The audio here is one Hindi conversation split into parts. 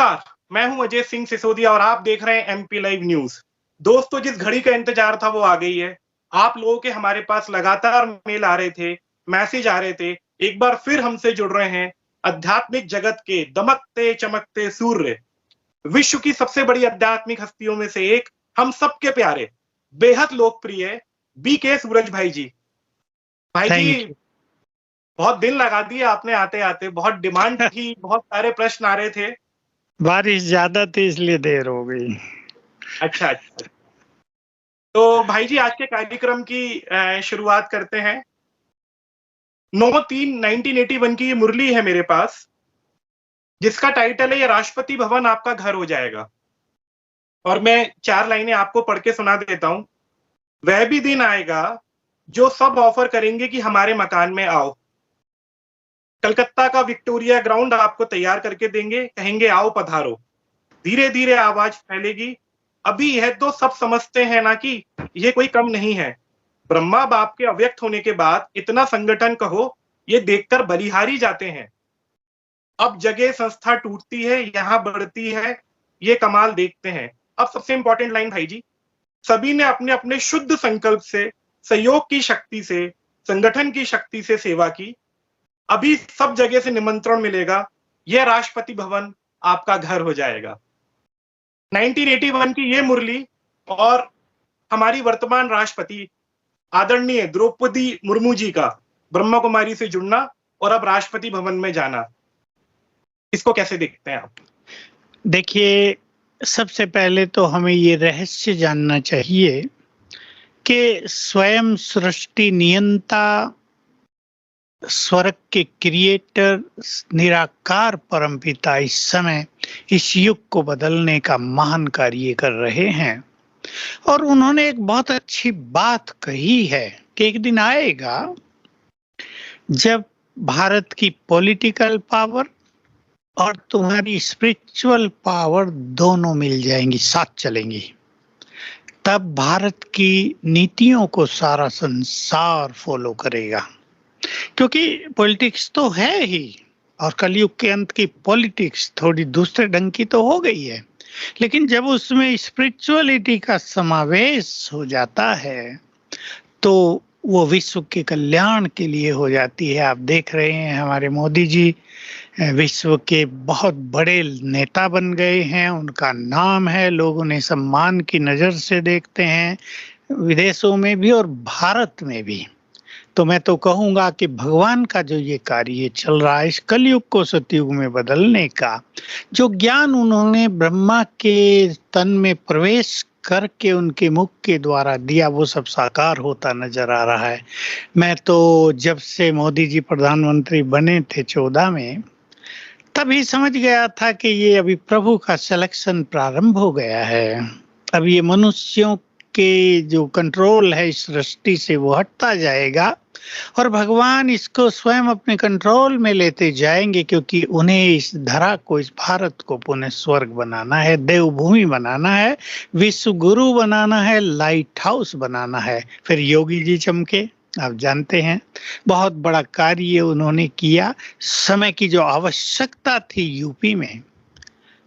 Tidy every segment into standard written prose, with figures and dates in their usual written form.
नमस्कार, मैं हूं अजय सिंह सिसोदिया और आप देख रहे हैं एमपी लाइव न्यूज। दोस्तों, जिस घड़ी का इंतजार था वो आ गई है। आप लोगों के हमारे पास लगातार मेल आ रहे थे, मैसेज आ रहे थे। एक बार फिर हमसे जुड़ रहे हैं आध्यात्मिक जगत के दमकते चमकते सूर्य, विश्व की सबसे बड़ी आध्यात्मिक हस्तियों में से एक, हम सबके प्यारे, बेहद लोकप्रिय बीके सूरज भाई जी। भाई थैंक जी, यू। बहुत दिन लगा दिए आपने आते आते, बहुत डिमांड थी, बहुत सारे प्रश्न आ रहे थे। बारिश ज्यादा थी इसलिए देर हो गई। अच्छा अच्छा। तो भाई जी, आज के कार्यक्रम की शुरुआत करते हैं। 9/3/1981 की ये मुरली है मेरे पास, जिसका टाइटल है ये राष्ट्रपति भवन आपका घर हो जाएगा। और मैं 4 लाइनें आपको पढ़ के सुना देता हूं। वह भी दिन आएगा जो सब ऑफर करेंगे कि हमारे मकान में आओ। कलकत्ता का विक्टोरिया ग्राउंड आपको तैयार करके देंगे, कहेंगे आओ पधारो। धीरे धीरे आवाज फैलेगी, अभी यह तो सब समझते हैं ना कि ये कोई कम नहीं है। ब्रह्मा बाप के अव्यक्त होने के बाद इतना संगठन कहो, ये देखकर बलिहारी जाते हैं। अब जगह संस्था टूटती है, यहां बढ़ती है, ये कमाल देखते हैं। अब सबसे इंपॉर्टेंट लाइन भाई जी, सभी ने अपने अपने शुद्ध संकल्प से, सहयोग की शक्ति से, संगठन की शक्ति से सेवा की। अभी सब जगह से निमंत्रण मिलेगा, यह राष्ट्रपति भवन आपका घर हो जाएगा। 1981 की ये मुरली और हमारी वर्तमान राष्ट्रपति आदरणीय द्रौपदी मुर्मू जी का ब्रह्मा कुमारी से जुड़ना और अब राष्ट्रपति भवन में जाना, इसको कैसे देखते हैं आप? देखिए, सबसे पहले तो हमें ये रहस्य जानना चाहिए कि स्वयं सृष्टि नियंता, स्वर्ग के क्रिएटर, निराकार परमपिता इस समय इस युग को बदलने का महान कार्य कर रहे हैं। और उन्होंने एक बहुत अच्छी बात कही है कि एक दिन आएगा जब भारत की पॉलिटिकल पावर और तुम्हारी स्पिरिचुअल पावर दोनों मिल जाएंगी, साथ चलेंगी। तब भारत की नीतियों को सारा संसार फॉलो करेगा, क्योंकि पॉलिटिक्स तो है ही। और कलयुग के अंत की पॉलिटिक्स थोड़ी दूसरे ढंग की तो हो गई है, लेकिन जब उसमें स्पिरिचुअलिटी का समावेश हो जाता है तो वो विश्व के कल्याण के लिए हो जाती है। आप देख रहे हैं हमारे मोदी जी विश्व के बहुत बड़े नेता बन गए हैं, उनका नाम है, लोग उन्हें सम्मान की नज़र से देखते हैं, विदेशों में भी और भारत में भी। तो मैं तो कहूँगा कि भगवान का जो ये कार्य चल रहा है इस कलयुग को सतयुग में बदलने का, जो ज्ञान उन्होंने ब्रह्मा के तन में प्रवेश करके उनके मुख के द्वारा दिया, वो सब साकार होता नजर आ रहा है। मैं तो जब से मोदी जी प्रधानमंत्री बने थे 14 में, तभी समझ गया था कि ये अभी प्रभु का सिलेक्शन प्रारंभ हो गया है। अब ये मनुष्यों के जो कंट्रोल है इस सृष्टि से वो हटता जाएगा और भगवान इसको स्वयं अपने कंट्रोल में लेते जाएंगे, क्योंकि उन्हें इस धरा को, इस भारत को पुनः स्वर्ग बनाना है, देवभूमि बनाना है, विश्व गुरु बनाना है, लाइट हाउस बनाना है। फिर योगी जी चमके, आप जानते हैं बहुत बड़ा कार्य उन्होंने किया। समय की जो आवश्यकता थी यूपी में,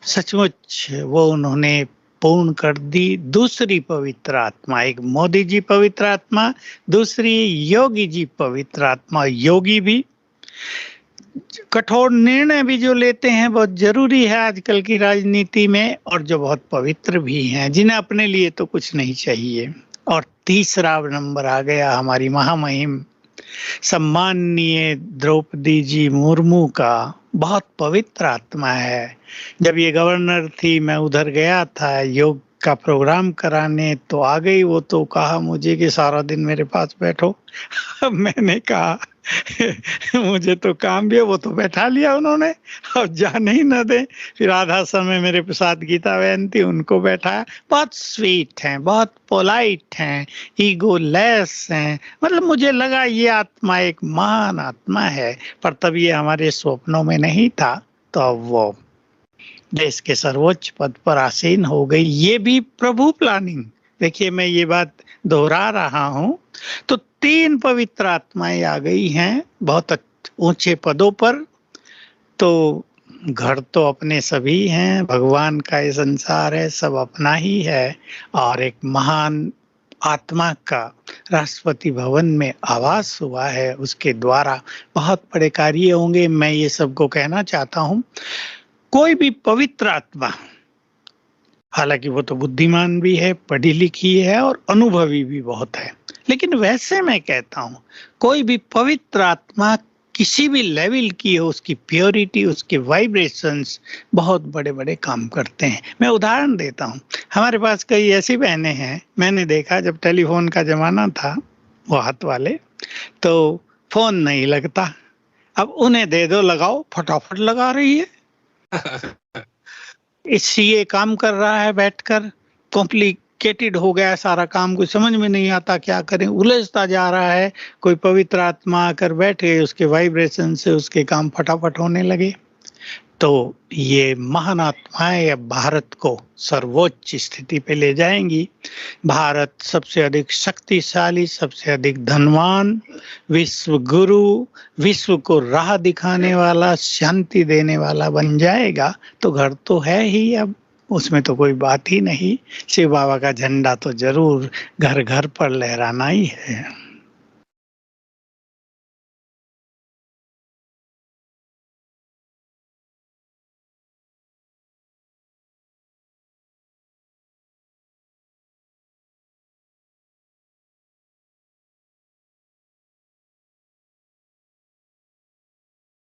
सचमुच वो उन्होंने पूर्ण कर दी। दूसरी पवित्र आत्मा, एक मोदी जी पवित्र आत्मा, दूसरी योगी जी पवित्र आत्मा। योगी भी कठोर निर्णय भी जो लेते हैं बहुत जरूरी है आजकल की राजनीति में, और जो बहुत पवित्र भी हैं, जिन्हें अपने लिए तो कुछ नहीं चाहिए। और तीसरा नंबर आ गया हमारी महामहिम सम्माननीय द्रौपदी जी मुर्मू का, बहुत पवित्र आत्मा है। जब ये गवर्नर थी, मैं उधर गया था योग का प्रोग्राम कराने, तो आ गई वो, तो कहा मुझे कि सारा दिन मेरे पास बैठो। अब मैंने कहा मुझे तो काम भी है, वो तो बैठा लिया उन्होंने, अब जाने ही न दे। फिर आधा समय मेरे साथ गीता बहन थी, उनको बैठाया। बहुत स्वीट हैं, बहुत पोलाइट हैं, ईगो लेस हैं। मतलब मुझे लगा ये आत्मा एक महान आत्मा है, पर तब ये हमारे स्वप्नों में नहीं था, तो अब वो देश के सर्वोच्च पद पर आसीन हो गई। ये भी प्रभु प्लानिंग। देखिए, मैं ये बात दोहरा रहा हूँ, तो 3 पवित्र आत्माएं आ गई हैं बहुत ऊंचे पदों पर। तो घर तो अपने सभी हैं, भगवान का ये संसार है, सब अपना ही है। और एक महान आत्मा का राष्ट्रपति भवन में आवास हुआ है, उसके द्वारा बहुत बड़े कार्य होंगे। मैं ये सबको कहना चाहता हूँ, कोई भी पवित्र आत्मा, हालांकि वो तो बुद्धिमान भी है, पढ़ी लिखी है और अनुभवी भी बहुत है, लेकिन वैसे मैं कहता हूँ कोई भी पवित्र आत्मा किसी भी लेवल की हो, उसकी प्योरिटी, उसके वाइब्रेशंस बहुत बड़े बड़े काम करते हैं। मैं उदाहरण देता हूँ, हमारे पास कई ऐसी बहनें हैं, मैंने देखा जब टेलीफोन का जमाना था, वो हाथ वाले, तो फोन नहीं लगता, अब उन्हें दे दो लगाओ, फटाफट लगा रही है। सीए काम कर रहा है बैठकर, कॉम्प्लिकेटेड हो गया है सारा काम, कुछ समझ में नहीं आता क्या करें, उलझता जा रहा है। कोई पवित्र आत्मा आकर बैठे, उसके वाइब्रेशन से उसके काम फटाफट होने लगे। तो ये महान आत्माएं अब भारत को सर्वोच्च स्थिति पे ले जाएंगी। भारत सबसे अधिक शक्तिशाली, सबसे अधिक धनवान, विश्व गुरु, विश्व को राह दिखाने वाला, शांति देने वाला बन जाएगा। तो घर तो है ही, अब उसमें तो कोई बात ही नहीं। शिव बाबा का झंडा तो जरूर घर घर पर लहराना ही है।